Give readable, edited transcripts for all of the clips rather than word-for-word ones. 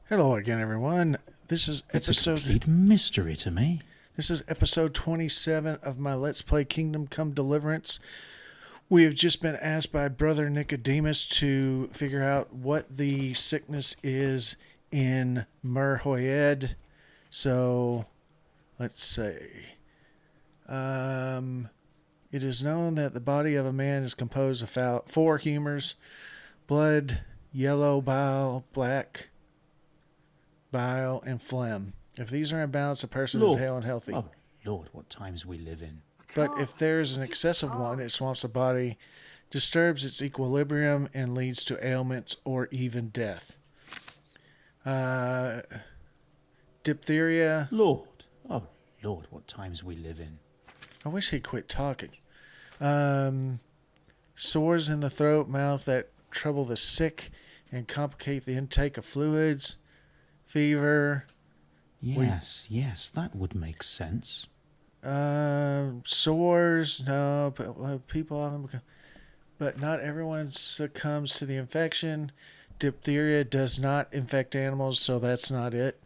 Hello again, everyone. This is It's a episode complete mystery to me. this is episode 27 of my Let's Play Kingdom Come Deliverance. We have just been asked by Brother Nicodemus to figure out what the sickness is in Merjohed. So, let's say, it is known that the body of a man is composed of four humors: blood, yellow bile, black bile, and phlegm. If these are in balance, a person is Lord, hale and healthy. oh Lord, what times we live in. But if there's an excessive one, it swamps the body, disturbs its equilibrium, and leads to ailments or even death. Uh, Diphtheria. Lord, oh Lord, what times we live in. I wish he'd quit talking. Sores in the throat, mouth that trouble the sick and complicate the intake of fluids. Fever. Yes, that would make sense. Sores. No, but people often become. But not everyone succumbs to the infection. Diphtheria does not infect animals, so that's not it.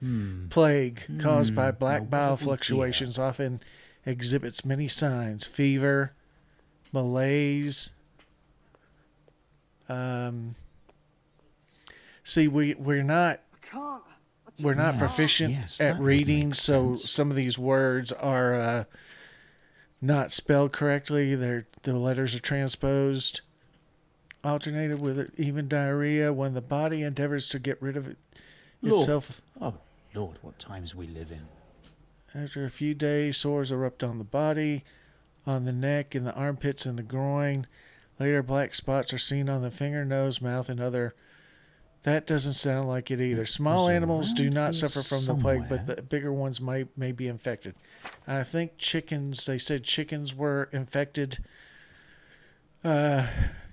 Plague, caused by black bile fluctuations, often exhibits many signs: fever, malaise. See, we're not proficient at reading, so some of these words are not spelled correctly. The letters are transposed. Alternated with even diarrhea when the body endeavors to get rid of it itself. Oh Lord, what times we live in. After a few days, sores erupt on the body, on the neck, in the armpits, and the groin. Later, black spots are seen on the finger, nose, mouth, and other. That doesn't sound like it either. Small animals do not suffer from the plague, but the bigger ones may be infected. I think chickens, they said chickens were infected.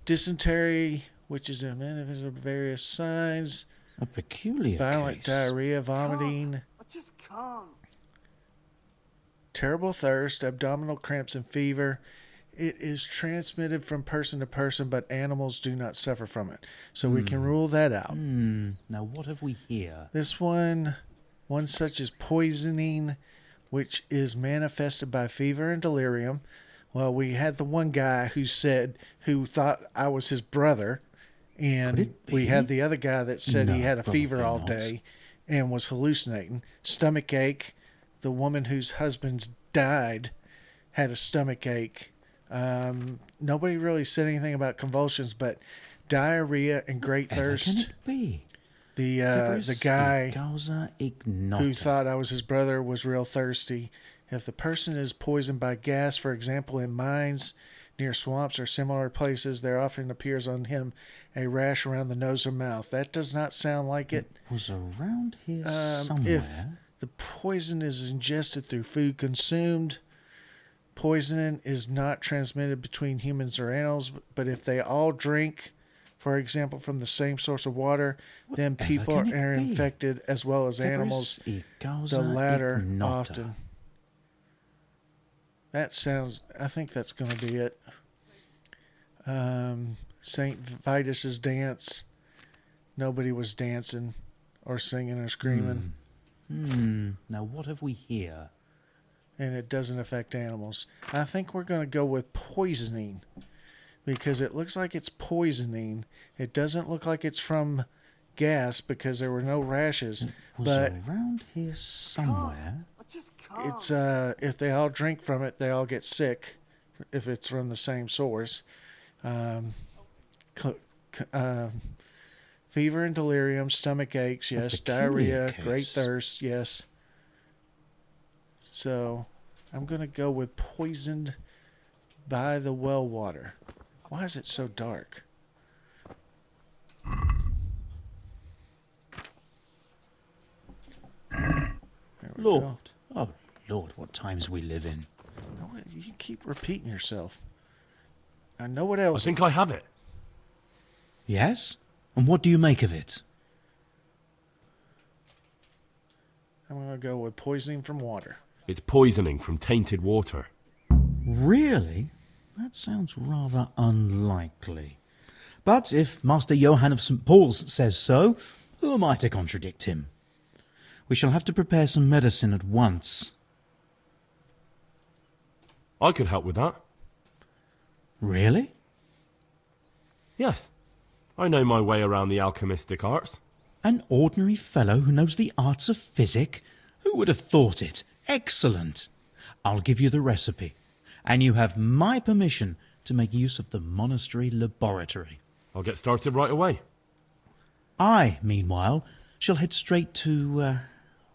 Dysentery, which is a manifest of various signs. A peculiar Violent case. diarrhea, vomiting. I just can't. Terrible thirst, abdominal cramps, and fever. It is transmitted from person to person, but animals do not suffer from it. So we can rule that out. Now what have we here? This one such as poisoning, which is manifested by fever and delirium. Well, we had the one guy who thought I was his brother, and we had the other guy that said he had a fever all day and was hallucinating. Stomach ache. The woman whose husband's died had a stomach ache. Nobody really said anything about convulsions, but diarrhea and great thirst. Can it be? The guy ignota. who thought I was his brother was real thirsty. If the person is poisoned by gas, for example, in mines, near swamps, or similar places, there often appears on him a rash around the nose or mouth. That does not sound like it. It was around here somewhere. If the poison is ingested through food consumed, poisoning is not transmitted between humans or animals, but if they all drink, for example, from the same source of water, then people are infected as well as animals. The latter often. That sounds, I think that's going to be it. St. Vitus's dance. Nobody was dancing or singing or screaming. Now what have we here? And it doesn't affect animals. I think we're going to go with poisoning because it looks like it's poisoning. It doesn't look like it's from gas because there were no rashes. It was but around here somewhere. I just can't. it's if they all drink from it, they all get sick if it's from the same source. Fever and delirium, stomach aches, yes. Diarrhea, great thirst, yes. So, I'm going to go with poisoned by the well water. Why is it so dark? Lord, oh Lord, what times we live in. No, you keep repeating yourself. I know what else. I think I have it. Yes? And what do you make of it? I'm going to go with poisoning from water. It's poisoning from tainted water. Really? That sounds rather unlikely. But if Master Johann of St. Paul's says so, who am I to contradict him? We shall have to prepare some medicine at once. I could help with that. Really? Yes. I know my way around the alchemistic arts. An ordinary fellow who knows the arts of physic? Who would have thought it? Excellent. I'll give you the recipe, and you have my permission to make use of the monastery laboratory. I'll get started right away. I, meanwhile, shall head straight to,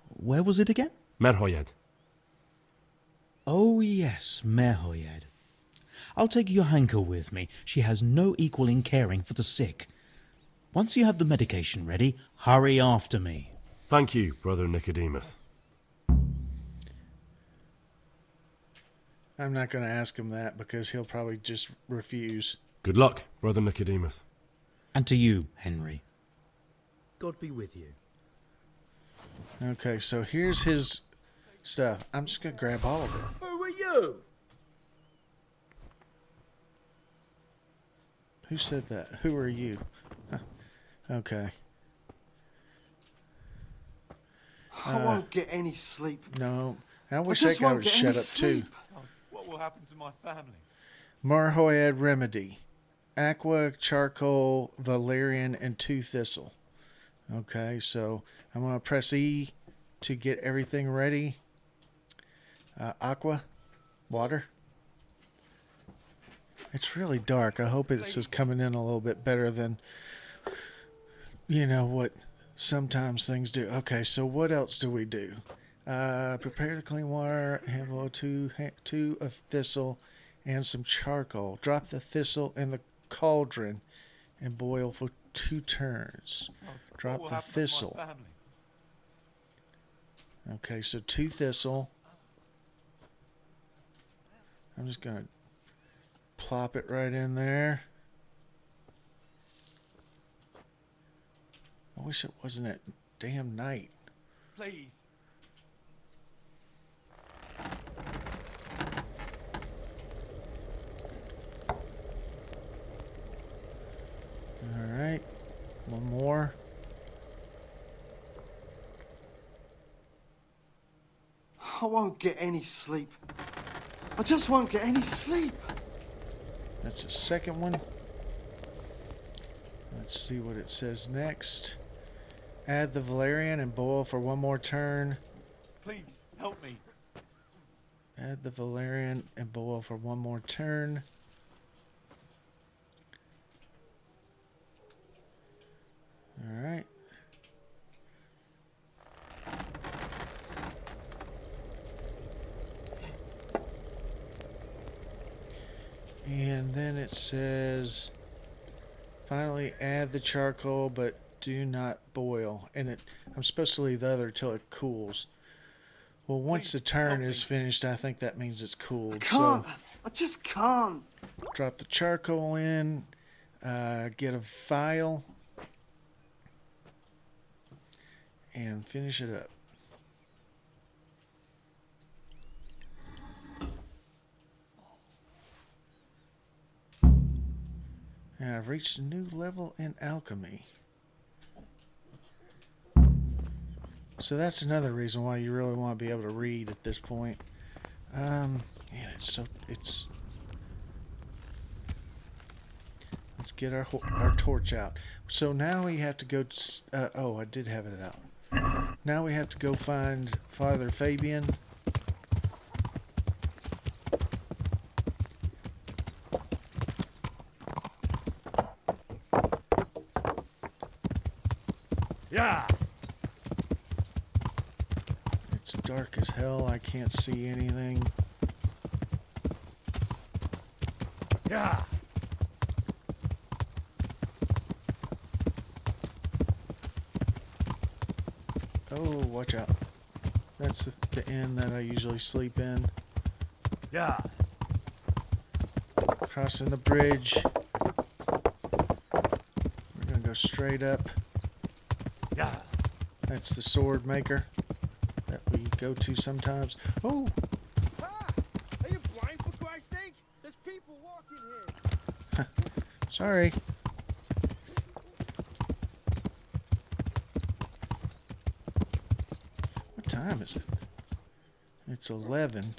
where was it again? Merjohed. Oh, yes, Merjohed. I'll take Johanka with me. She has no equal in caring for the sick. Once you have the medication ready, hurry after me. Thank you, Brother Nicodemus. I'm not going to ask him that because he'll probably just refuse. Good luck, Brother Nicodemus. And to you, Henry. God be with you. Okay, so here's his stuff. I'm just going to grab all of it. Who are you? Who said that? Who are you? Huh. Okay. I won't get any sleep. No. I wish just that guy won't would get shut any up sleep. too. What will happen to my family? Merjohed remedy. Aqua, charcoal, valerian, and 2 thistle. Okay, so I'm going to press E to get everything ready. Aqua, water. It's really dark. I hope this is coming in a little bit better than, what sometimes things do. Okay, so what else do we do? Prepare the clean water, handle two of thistle, and some charcoal. Drop the thistle in the cauldron and boil for 2 turns. Drop the thistle. Okay, so 2 thistle. I'm just going to plop it right in there. I wish it wasn't at damn night. Please. Alright. One more. I won't get any sleep. I just won't get any sleep. That's the second one. Let's see what it says next. Add the valerian and boil for 1 more turn. Please, help me. Add the valerian and boil for 1 more turn. Alright. And then it says, finally add the charcoal, but do not boil. And I'm supposed to leave the other till it cools. Well, once the turn is finished, I think that means it's cooled. I can't. So I just can't. drop the charcoal in, get a vial, and finish it up. And I've reached a new level in alchemy. So that's another reason why you really want to be able to read at this point. Let's get our torch out. So now we have to go. I did have it out. Now we have to go find Father Fabian. Yeah. It's dark as hell. I can't see anything. Yeah. Oh, watch out. That's the inn that I usually sleep in. Yeah. Crossing the bridge. We're going to go straight up. Yeah. That's the sword maker that we go to sometimes. Oh, Ah! Are you blind, for Christ's sake? There's people walking here. sorry. time is it? It's 11.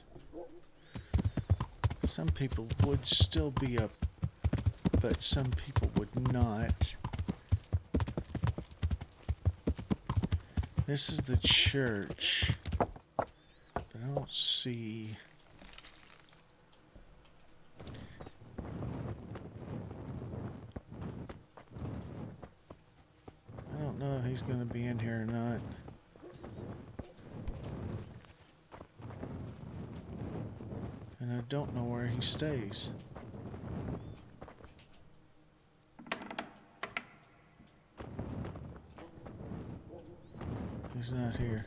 Some people would still be up, but some people would not. This is the church, but I don't see... I don't know if he's going to be in here or not. And I don't know where he stays. He's not here.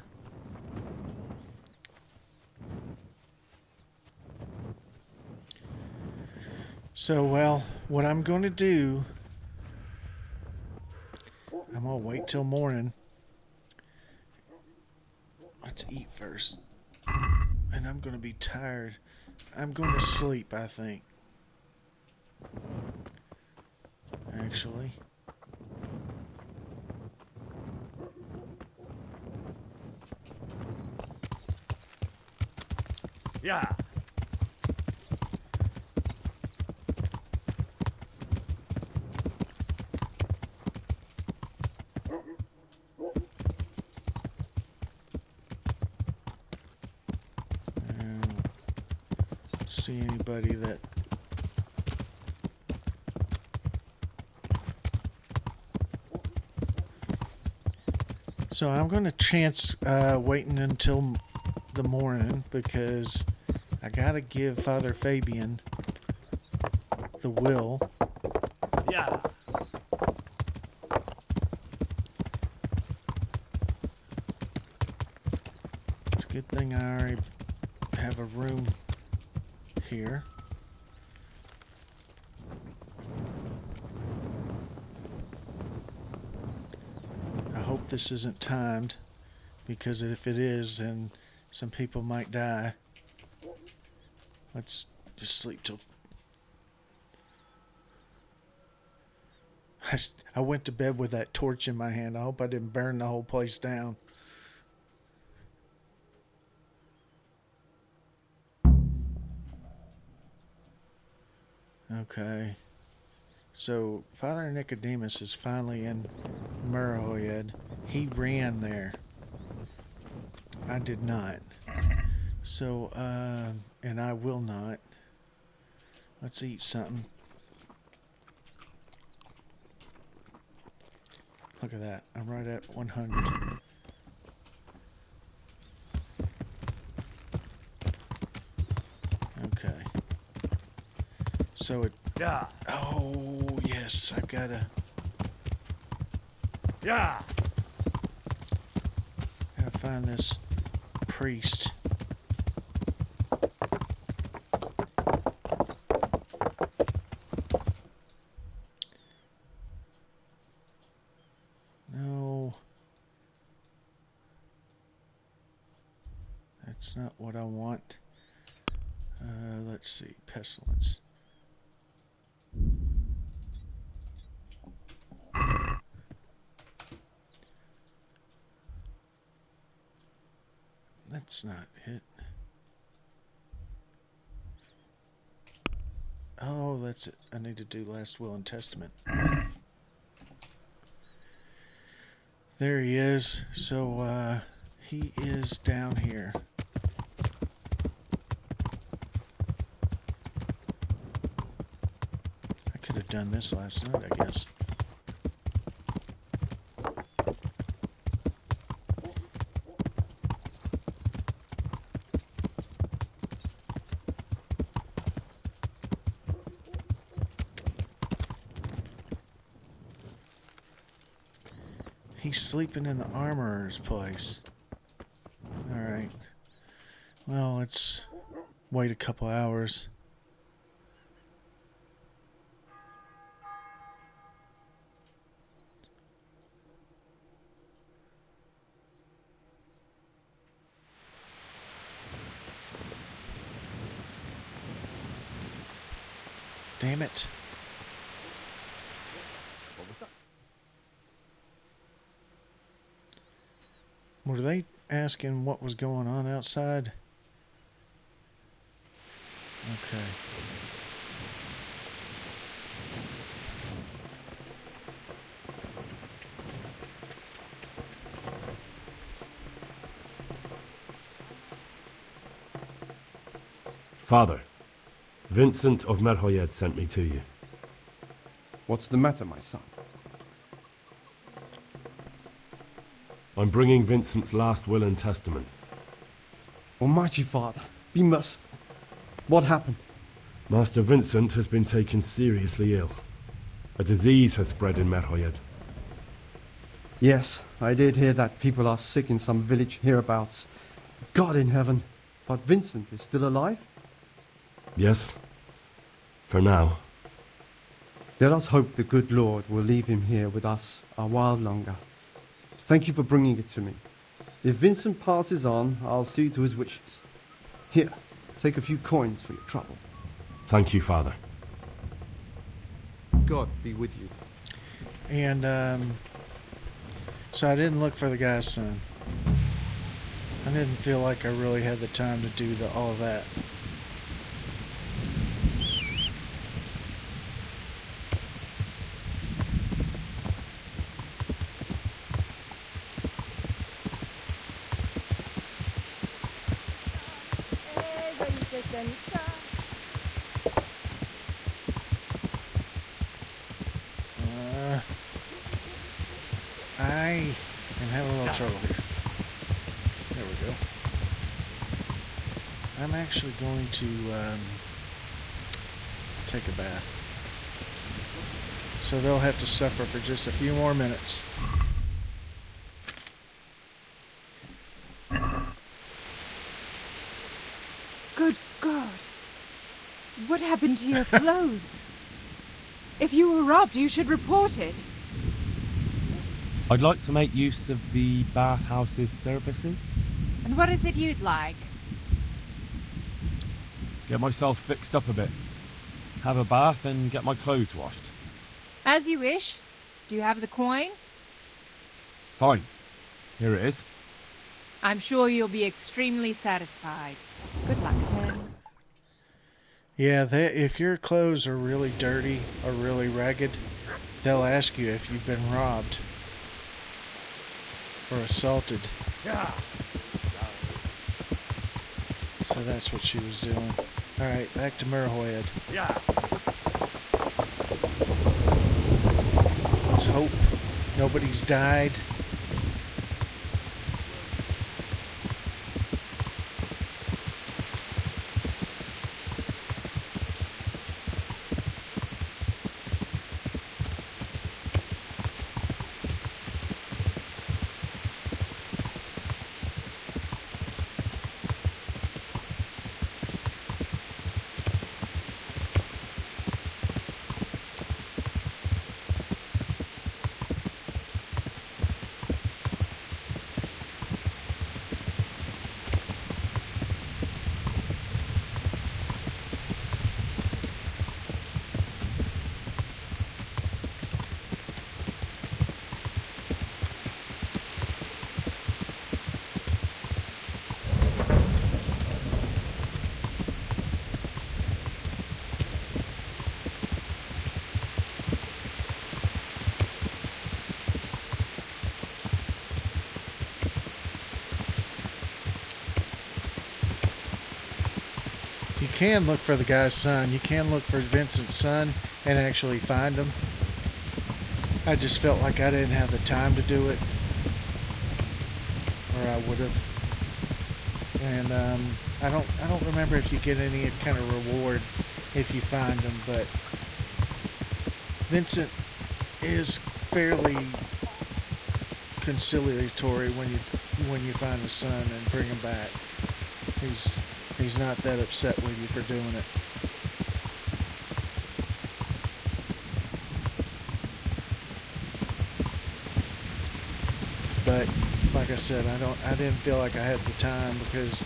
So, well, what I'm going to do, I'm going to wait till morning. Let's eat first. And I'm going to be tired. I'm going to sleep, I think. Actually. Yeah. I don't see anybody that... So I'm going to chance waiting until the morning because I got to give Father Fabian the will. Yeah. It's a good thing I already have a room here. I hope this isn't timed, because if it is, then some people might die. Let's just sleep till... I went to bed with that torch in my hand. I hope I didn't burn the whole place down. Okay. So, Father Nicodemus is finally in Merjohed. He ran there. I did not. So, and I will not. Let's eat something. Look at that. I'm right at 100. Okay. So it... Yeah. Oh, yes. I've got to... Yeah. Gotta find this priest. No. That's not what I want. Let's see. Pestilence. That's not it. Oh, that's it. I need to do last will and testament. There he is. So, he is down here. I could have done this last night, I guess. He's sleeping in the armorer's place. Alright. Well, let's wait a couple hours. Damn it. What are they asking what was going on outside? Okay. Father, Vincent of Merjohed sent me to you. What's the matter, my son? I'm bringing Vincent's last will and testament. Almighty Father, be merciful. What happened? Master Vincent has been taken seriously ill. A disease has spread in Merjohed. Yes, I did hear that people are sick in some village hereabouts. God in heaven, but Vincent is still alive? Yes, for now. Let us hope the good Lord will leave him here with us a while longer. Thank you for bringing it to me. If Vincent passes on, I'll see to his wishes. Here, take a few coins for your trouble. Thank you, Father. God be with you. And so I didn't look for the guy's son. I didn't feel like I really had the time to do all of that. I am having a little trouble here. There we go. I'm actually going to take a bath. So they'll have to suffer for just a few more minutes. Good God. What happened to your clothes? If you were robbed, you should report it. I'd like to make use of the bathhouse's services. And what is it you'd like? Get myself fixed up a bit. Have a bath and get my clothes washed. As you wish. Do you have the coin? Fine. Here it is. I'm sure you'll be extremely satisfied. Good luck, then. Yeah, if your clothes are really dirty or really ragged, they'll ask you if you've been robbed or assaulted. Yeah. So that's what she was doing. Alright, back to Merjohed. Yeah. Let's hope nobody's died. You can look for the guy's son. You can look for Vincent's son and actually find him. I just felt like I didn't have the time to do it, or I would have. And I don't remember if you get any kind of reward if you find him, but Vincent is fairly conciliatory when you find a son and bring him back. He's not that upset with you for doing it. But like I said, I didn't feel like I had the time, because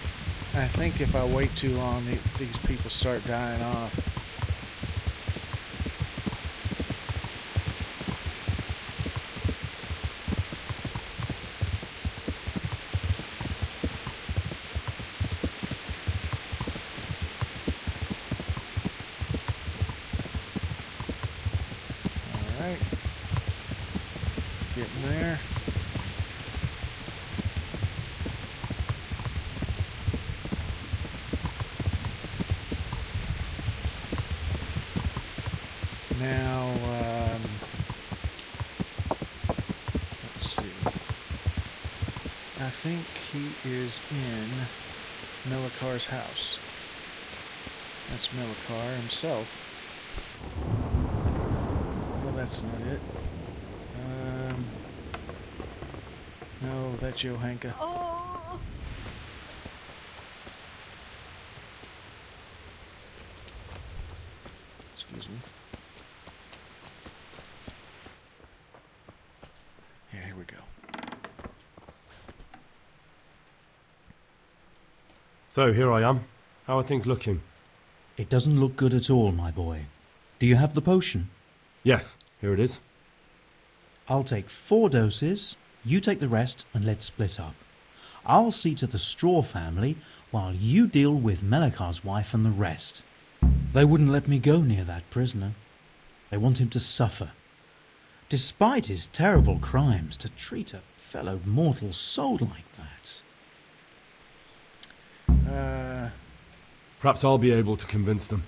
I think if I wait too long, these people start dying off. Alright. Getting there. Now, let's see. I think he is in Milikar's house. That's Milikar himself. Well, that's not it. No, that's Johanka. Oh! Excuse me. Yeah, here we go. So, here I am. How are things looking? It doesn't look good at all, my boy. Do you have the potion? Yes, here it is. I'll take 4 doses, you take the rest, and let's split up. I'll see to the Straw family while you deal with Melikar's wife and the rest. They wouldn't let me go near that prisoner. They want him to suffer. Despite his terrible crimes, to treat a fellow mortal soul like that. Perhaps I'll be able to convince them.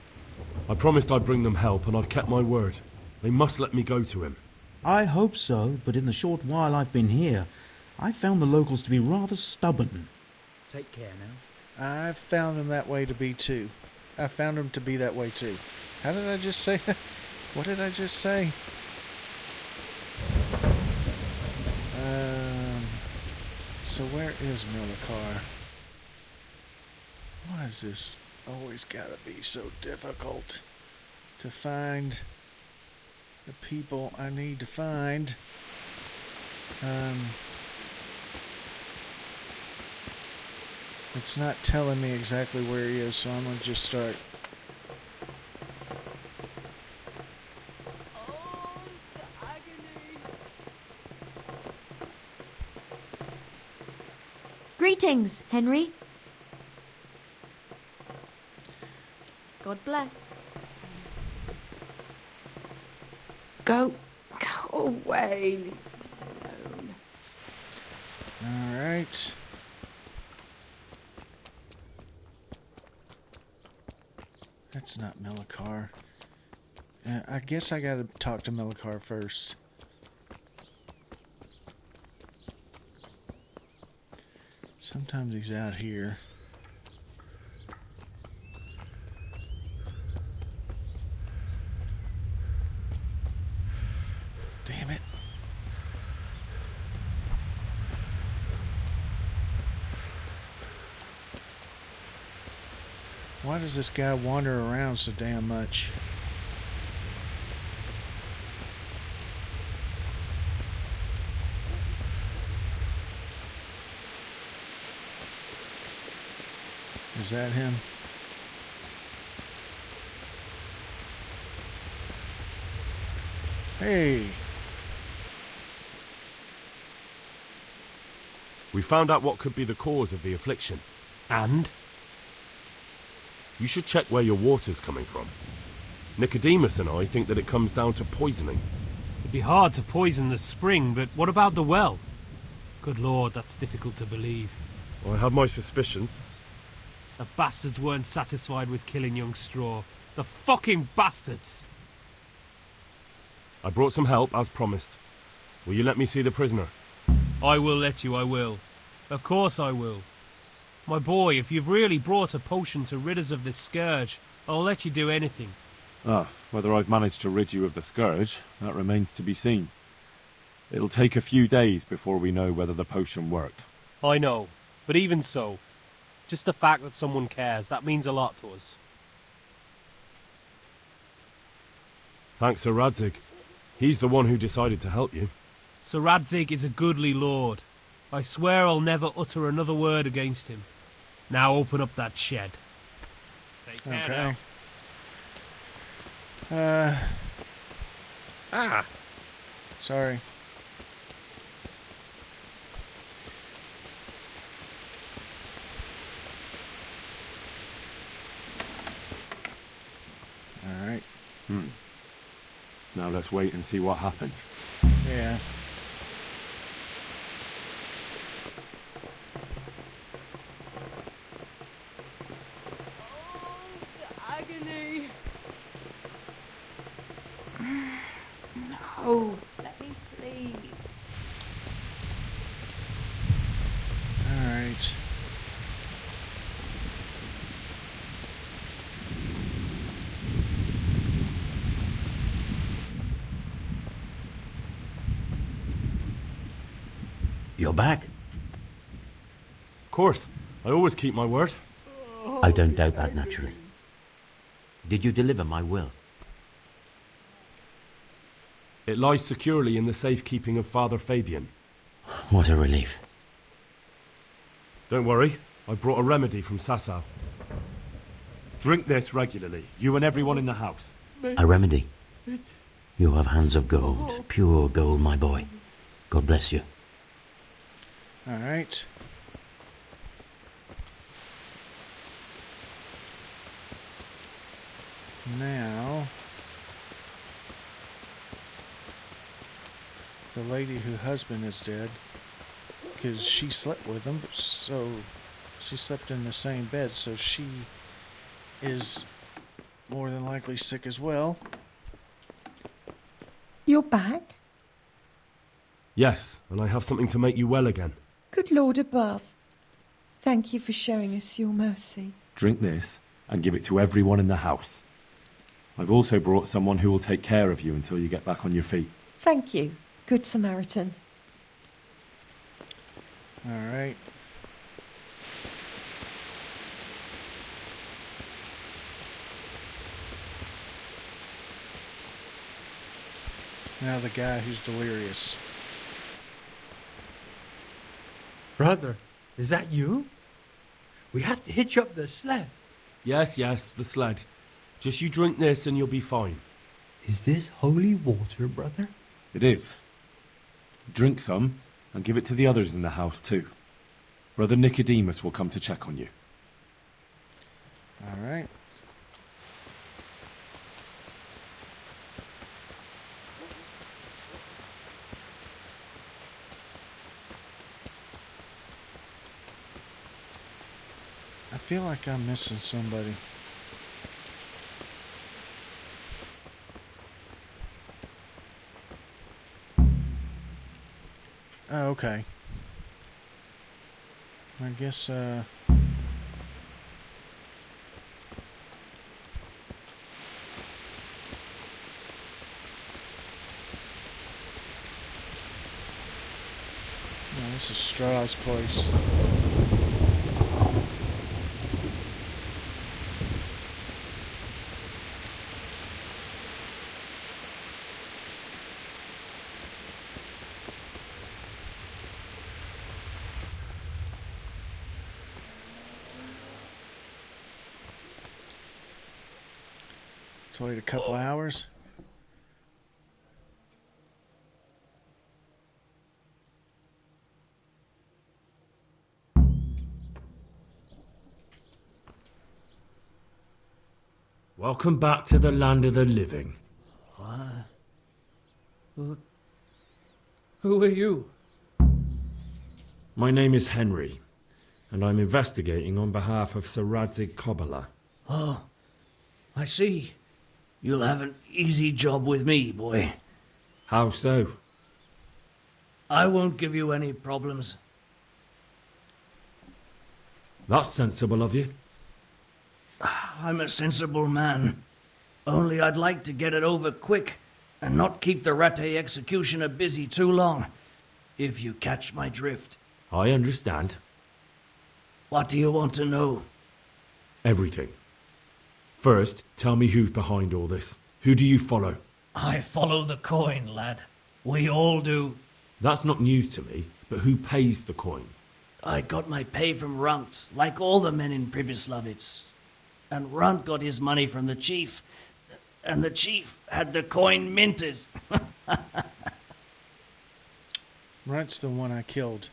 I promised I'd bring them help, and I've kept my word. They must let me go to him. I hope so, but in the short while I've been here, I've found the locals to be rather stubborn. Take care now. I've found them that way to be too. I found them to be that way too. How did I just say that? What did I just say? So where is Milikar? Why is this always gotta be so difficult to find the people I need to find? It's not telling me exactly where he is, so I'm gonna just start. Oh, the agony! Greetings, Henry. God bless. Go away. Leave me alone. Alright. That's not Milikar. I guess I gotta talk to Milikar first. Sometimes he's out here. Damn it. Why does this guy wander around so damn much? Is that him? Hey. We found out what could be the cause of the affliction. And? You should check where your water's coming from. Nicodemus and I think that it comes down to poisoning. It'd be hard to poison the spring, but what about the well? Good lord, that's difficult to believe. I have my suspicions. The bastards weren't satisfied with killing young Straw. The fucking bastards! I brought some help, as promised. Will you let me see the prisoner? I will let you, I will. Of course I will. My boy, if you've really brought a potion to rid us of this scourge, I'll let you do anything. Whether I've managed to rid you of the scourge, that remains to be seen. It'll take a few days before we know whether the potion worked. I know, but even so, just the fact that someone cares, that means a lot to us. Thanks, Sir Radzig. He's the one who decided to help you. Sir Radzig is a goodly lord. I swear I'll never utter another word against him. Now open up that shed. Take care now. Sorry. Alright. Now let's wait and see what happens. Yeah. Agony. No, let me sleep. All right. You're back? Of course. I always keep my word. I don't doubt that, naturally. Did you deliver my will? It lies securely in the safekeeping of Father Fabian. What a relief. Don't worry, I brought a remedy from Sasau. Drink this regularly, you and everyone in the house. A remedy? You have hands of gold, pure gold, my boy. God bless you. All right. Now, the lady whose husband is dead, because she slept with him, so she slept in the same bed, so she is more than likely sick as well. You're back? Yes, and I have something to make you well again. Good Lord above. Thank you for showing us your mercy. Drink this and give it to everyone in the house. I've also brought someone who will take care of you until you get back on your feet. Thank you, Good Samaritan. All right. Now the guy who's delirious. Brother, is that you? We have to hitch up the sled. Yes, the sled. Just you drink this and you'll be fine. Is this holy water, brother? It is. Drink some and give it to the others in the house too. Brother Nicodemus will come to check on you. All right. I feel like I'm missing somebody. Oh, okay. I guess, no, this is Straw's place. Let's wait a couple hours. Welcome back to the land of the living. What? Who are you? My name is Henry, and I'm investigating on behalf of Sir Radzig Kobyla. Oh, I see. You'll have an easy job with me, boy. How so? I won't give you any problems. That's sensible of you. I'm a sensible man. Only I'd like to get it over quick and not keep the Rattay executioner busy too long, if you catch my drift. I understand. What do you want to know? Everything. First, tell me who's behind all this. Who do you follow? I follow the coin, lad. We all do. That's not news to me, but who pays the coin? I got my pay from Runt, like all the men in Pribyslavitz. And Runt got his money from the chief, and the chief had the coin minted. Runt's the one I killed.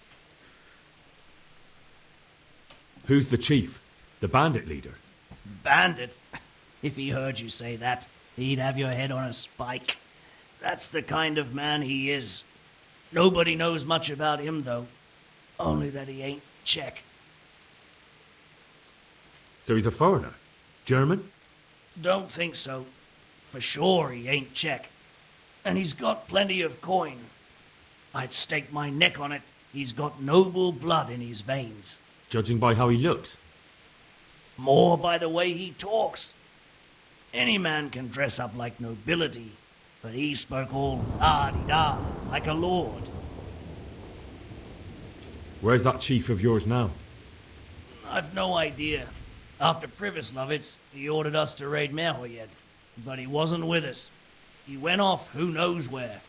Who's the chief? The bandit leader? Bandit? If he heard you say that, he'd have your head on a spike. That's the kind of man he is. Nobody knows much about him, though. Only that he ain't Czech. So he's a foreigner? German? Don't think so. For sure he ain't Czech. And he's got plenty of coin. I'd stake my neck on it. He's got noble blood in his veins. Judging by how he looks. More by the way he talks. Any man can dress up like nobility, but he spoke all la-di-da, like a lord. Where's that chief of yours now? I've no idea. After Privislavitz, he ordered us to raid Merjohed, but he wasn't with us. He went off who knows where.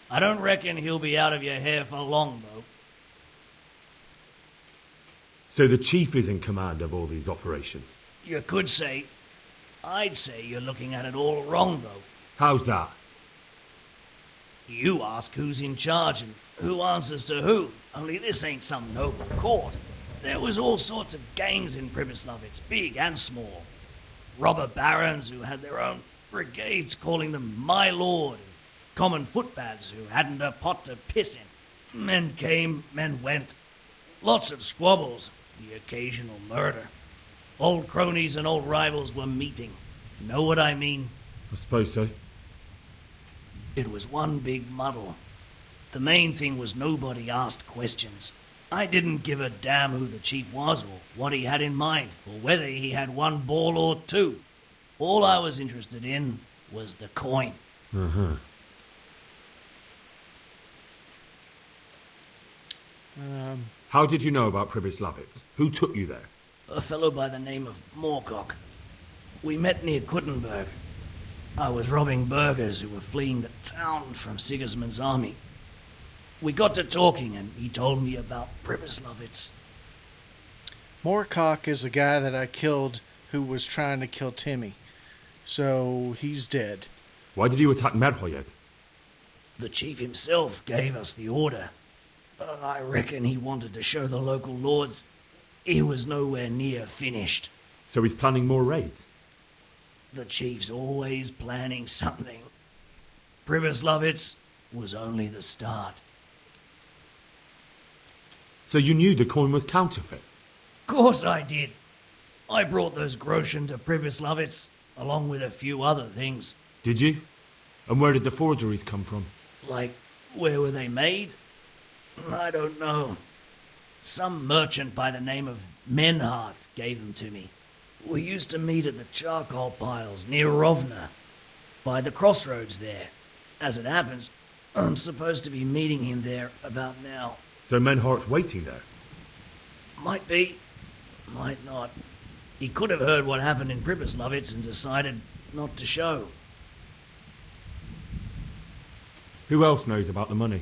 I don't reckon he'll be out of your hair for long, though. So the chief is in command of all these operations? You could say. I'd say you're looking at it all wrong, though. How's that? You ask who's in charge and who answers to who, only this ain't some noble court. There was all sorts of gangs in Privislavitz, big and small. Robber barons who had their own brigades calling them my lord, and common footpads who hadn't a pot to piss in. Men came, men went. Lots of squabbles, the occasional murder. Old cronies and old rivals were meeting. Know what I mean? I suppose so. It was one big muddle. The main thing was nobody asked questions. I didn't give a damn who the chief was or what he had in mind, or whether he had one ball or two. All I was interested in was the coin. Uh-huh. How did you know about Privislavitz? Who took you there? A fellow by the name of Moorcock. We met near Kuttenberg. I was robbing burghers who were fleeing the town from Sigismund's army. We got to talking and he told me about Privislavitz. Moorcock is the guy that I killed who was trying to kill Timmy. So he's dead. Why did you attack Merjohed? The chief himself gave us the order. I reckon he wanted to show the local lords he was nowhere near finished. So he's planning more raids? The chief's always planning something. Privislavitz was only the start. So you knew the coin was counterfeit? Course I did. I brought those groschen to Privislavitz, along with a few other things. Did you? And where did the forgeries come from? Like, where were they made? I don't know. Some merchant by the name of Merjohed gave them to me. We used to meet at the charcoal piles near Rovna, by the crossroads there. As it happens, I'm supposed to be meeting him there about now. So Merjohed's waiting there? Might be, might not. He could have heard what happened in Privislavitz and decided not to show. Who else knows about the money?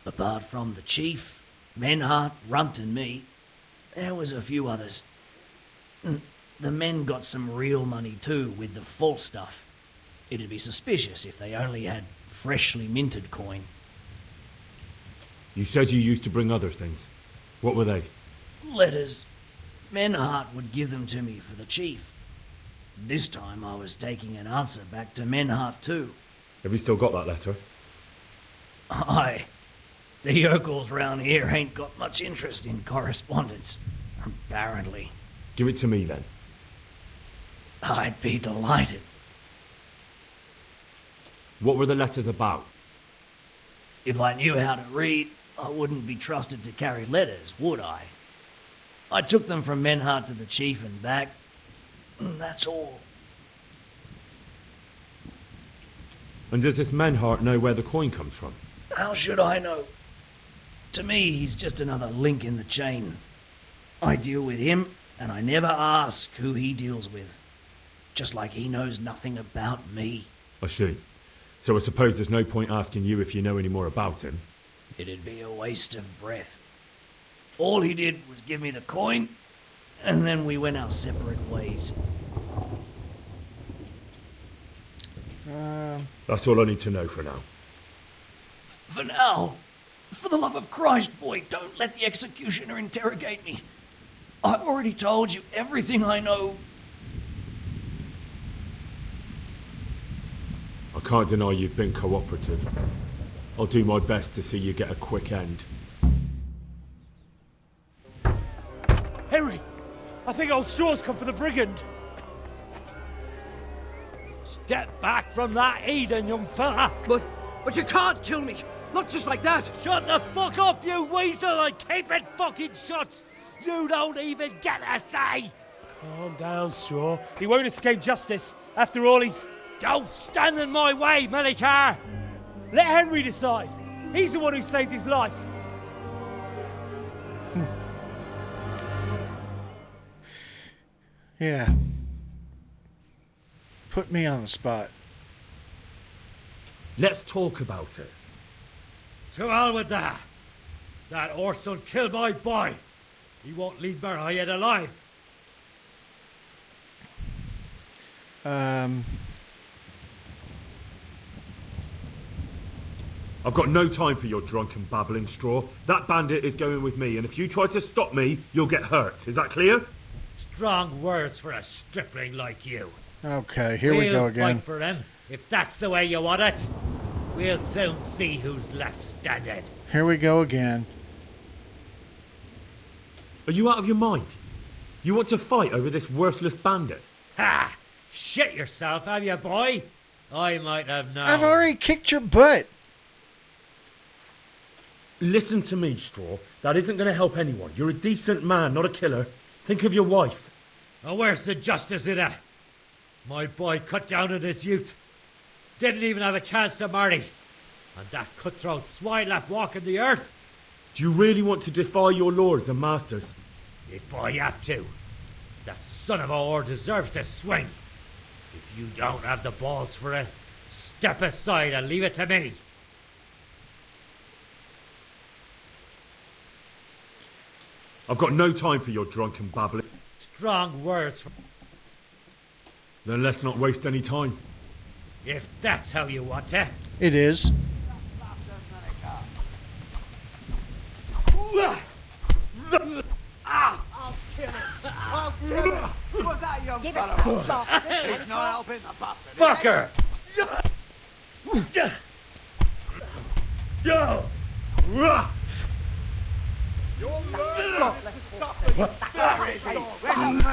Apart from the chief, Merjohed, Runt and me, there was a few others. The men got some real money too, with the false stuff. It'd be suspicious if they only had freshly minted coin. You said you used to bring other things. What were they? Letters. Merjohed would give them to me for the chief. This time I was taking an answer back to Merjohed too. Have you still got that letter? Aye. The yokels round here ain't got much interest in correspondence, apparently. Give it to me then. I'd be delighted. What were the letters about? If I knew how to read, I wouldn't be trusted to carry letters, would I? I took them from Merjohed to the chief and back. That's all. And does this Merjohed know where the coin comes from? How should I know? To me, he's just another link in the chain. I deal with him, and I never ask who he deals with. Just like he knows nothing about me. I see. So I suppose there's no point asking you if you know any more about him. It'd be a waste of breath. All he did was give me the coin, and then we went our separate ways. That's all I need to know for now. For now, for the love of Christ, boy, don't let the executioner interrogate me. I've already told you everything I know. I can't deny you've been cooperative. I'll do my best to see you get a quick end. Henry! I think old Straw's come for the brigand. Step back from that Eden, young fella! But you can't kill me! Not just like that! Shut the fuck up, you weasel, and keep it fucking shut! You don't even get a say! Calm down, Straw. He won't escape justice. After all, he's... Don't stand in my way, Melikar! Let Henry decide. He's the one who saved his life. Yeah. Put me on the spot. Let's talk about it. To hell with that! That Orson killed my boy! He won't leave Merjohed alive! I've got no time for your drunken babbling, Straw. That bandit is going with me, and if you try to stop me, you'll get hurt. Is that clear? Strong words for a stripling like you. Okay, here we go again. We'll fight for him, if that's the way you want it. We'll soon see who's left standing. Here we go again. Are you out of your mind? You want to fight over this worthless bandit? Ha! Shit yourself, have you, boy? I might have known. I've already kicked your butt. Listen to me, Straw. That isn't going to help anyone. You're a decent man, not a killer. Think of your wife. Oh, where's the justice in it? My boy cut down on his youth. Didn't even have a chance to marry. And that cutthroat swine left walking the earth. Do you really want to defy your lords and masters? If I have to. That son of a whore deserves to swing. If you don't have the balls for it, step aside and leave it to me. I've got no time for your drunken babbling. Strong words from... Then let's not waste any time. If that's how you want it. It is. I'll kill him! I'll kill him! Was that young fella? He's not helping the bastard. Fucker! Yo! You're learning to suffer. There is he. Where's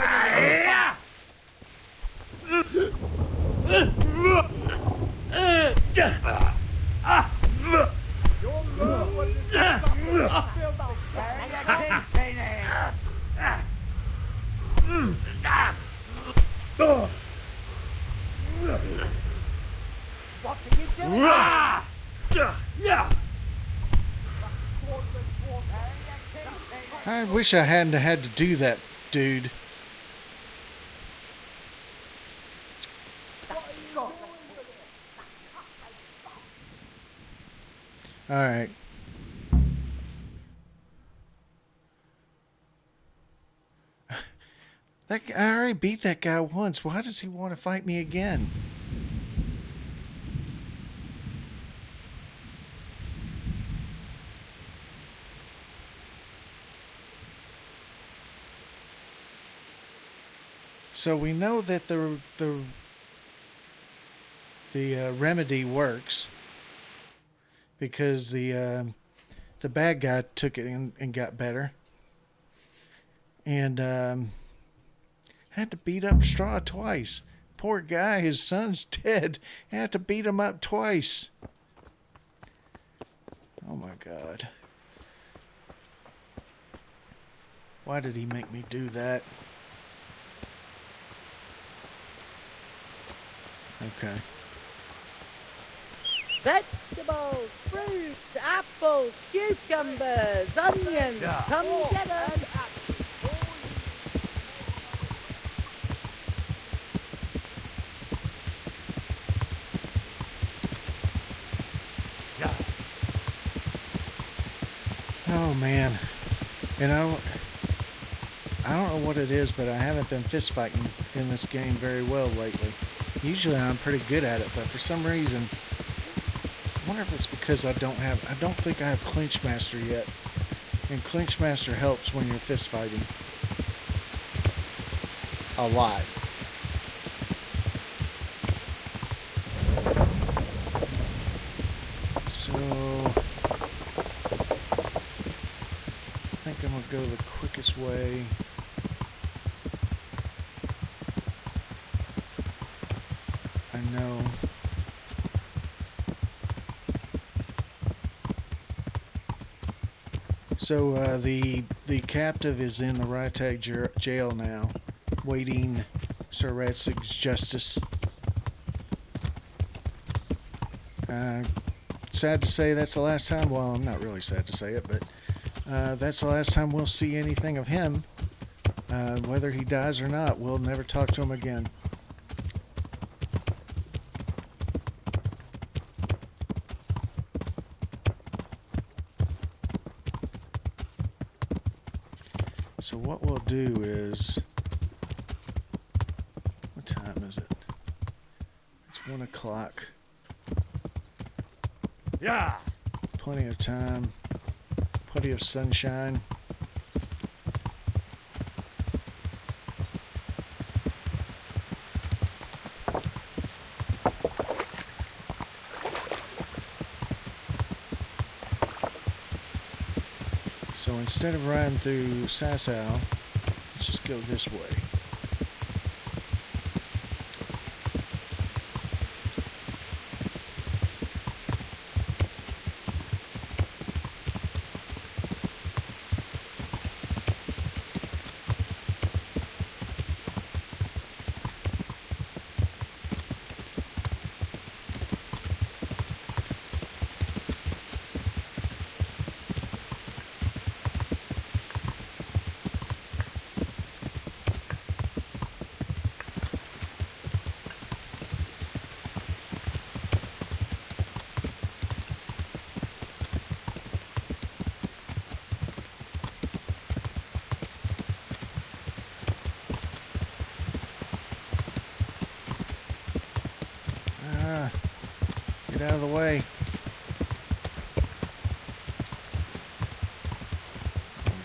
You'll learn what it is to suffer. What are you doing? I wish I hadn't had to do that, dude. Alright. I already beat that guy once. Why does he want to fight me again? So we know that the remedy works because the bad guy took it and got better, and had to beat up Straw twice. Poor guy, his son's dead. Had to beat him up twice. Oh my God! Why did he make me do that? Okay. Vegetables, fruits, apples, cucumbers, onions. Come get them. Oh man. You know, I don't know what it is, but I haven't been fist fighting in this game very well lately. Usually I'm pretty good at it, but for some reason, I wonder if it's because I don't think I have Clinch Master yet. And Clinch Master helps when you're fist fighting. A lot. think I'm going to go the quickest way. I know. So the captive is in the Rite jail now, waiting Sir Radzig's justice. Sad to say that's the last time. Well, I'm not really sad to say it, but that's the last time we'll see anything of him. Whether he dies or not, we'll never talk to him again. So what we'll do is, what time is it? It's 1 o'clock. Yeah. Plenty of time, plenty of sunshine. So instead of riding through Sasau, let's just go this way. Get out of the way.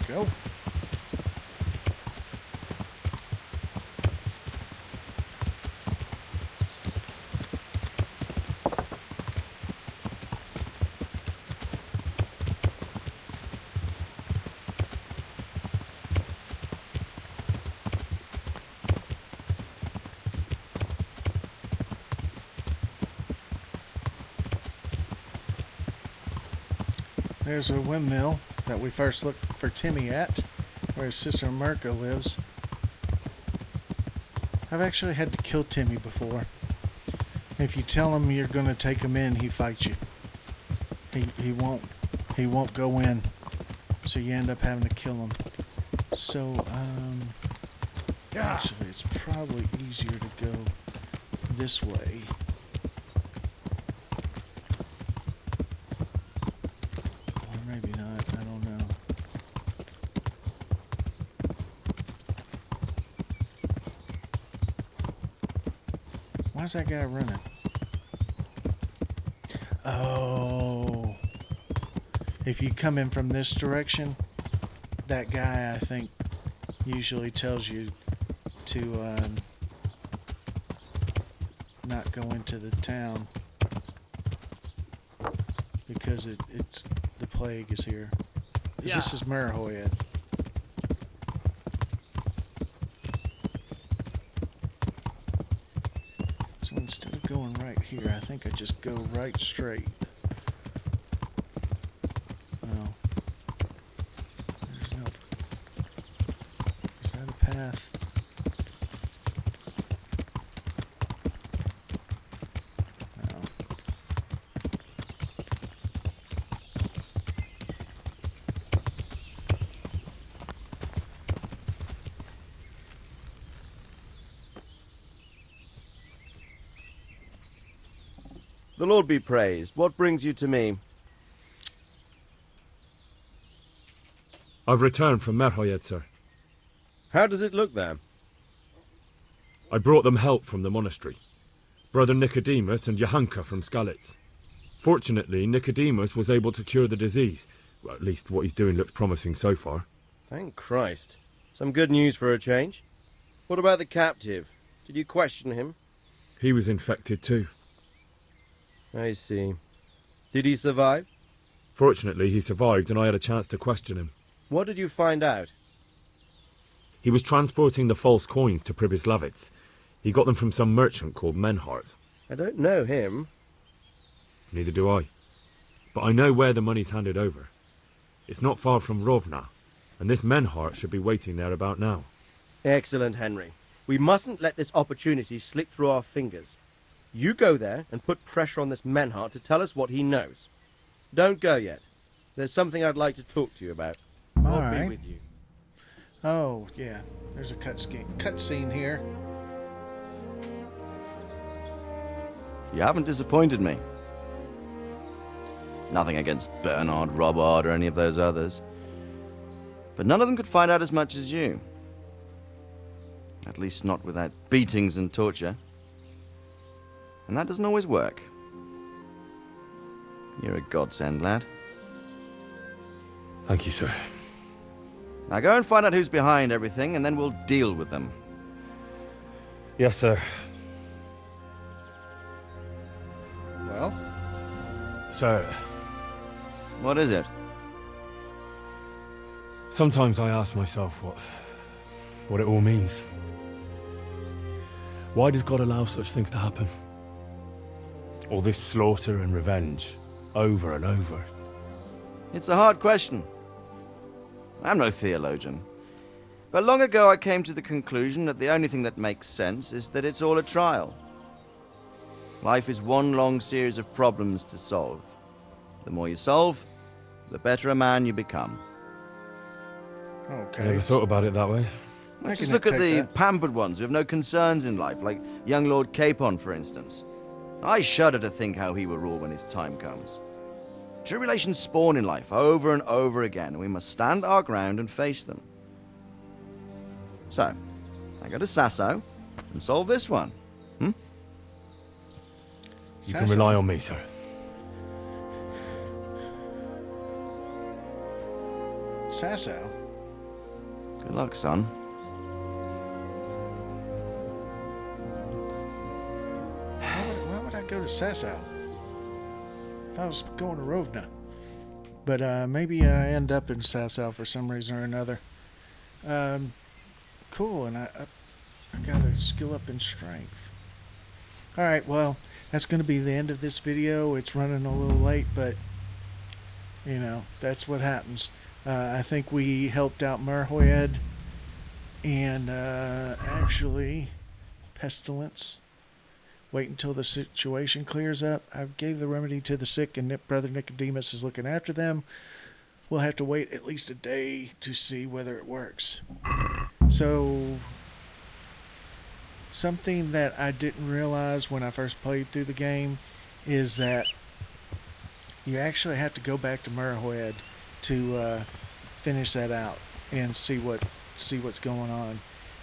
There we go. There's a windmill that we first looked for Timmy at, where his sister Merka lives. I've actually had to kill Timmy before. If you tell him you're going to take him in, he fights you. He won't go in. So you end up having to kill him. So actually it's probably easier to go this way. Why's that guy running? Oh. If you come in from this direction, that guy, I think, usually tells you to not go into the town because it's the plague is here. Yeah. This is Merjohed. So instead of going right here, I think I just go right straight. Oh. There's no... Is that a path? No. The Lord be praised. What brings you to me? I've returned from Merjohed, sir. How does it look there? I brought them help from the monastery. Brother Nicodemus and Johanka from Skalitz. Fortunately, Nicodemus was able to cure the disease. Well, at least what he's doing looks promising so far. Thank Christ. Some good news for a change. What about the captive? Did you question him? He was infected too. I see. Did he survive? Fortunately, he survived and I had a chance to question him. What did you find out? He was transporting the false coins to Pribyslavitz. He got them from some merchant called Merjohed. I don't know him. Neither do I. But I know where the money's handed over. It's not far from Rovna, and this Merjohed should be waiting there about now. Excellent, Henry. We mustn't let this opportunity slip through our fingers. You go there and put pressure on this Merjohed to tell us what he knows. Don't go yet. There's something I'd like to talk to you about. I'll be with you. Oh, yeah. There's a cut scene here. You haven't disappointed me. Nothing against Bernard, Robert, or any of those others. But none of them could find out as much as you. At least not without beatings and torture. And that doesn't always work. You're a godsend, lad. Thank you, sir. Now go and find out who's behind everything, and then we'll deal with them. Yes, sir. Well? Sir. What is it? Sometimes I ask myself what it all means. Why does God allow such things to happen? All this slaughter and revenge, over and over. It's a hard question. I'm no theologian. But long ago I came to the conclusion that the only thing that makes sense is that it's all a trial. Life is one long series of problems to solve. The more you solve, the better a man you become. Okay. I never thought about it that way. Well, just look at the pampered ones who have no concerns in life, like young Lord Capon, for instance. I shudder to think how he will rule when his time comes. Tribulations spawn in life over and over again, and we must stand our ground and face them. So, I go to Sasso and solve this one. You can rely on me, sir. Sasso? Good luck, son. Why would I go to Sasso? I was going to Rovna. But maybe I end up in Sasso for some reason or another. Cool, and I got to skill up in strength. Alright, well, that's going to be the end of this video. It's running a little late, but, you know, that's what happens. I think we helped out Merjohed and actually Pestilence. Wait until the situation clears up. I gave the remedy to the sick, and Brother Nicodemus is looking after them. We'll have to wait at least a day to see whether it works. So, something that I didn't realize when I first played through the game is that you actually have to go back to Merjohed to finish that out and see what's going on.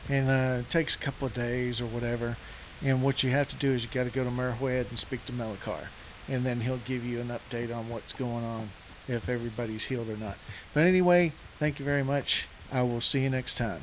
And it takes a couple of days or whatever. And what you have to do is you got to go to Merjohed and speak to Melikar, and then he'll give you an update on what's going on, if everybody's healed or not. But anyway, thank you very much. I will see you next time.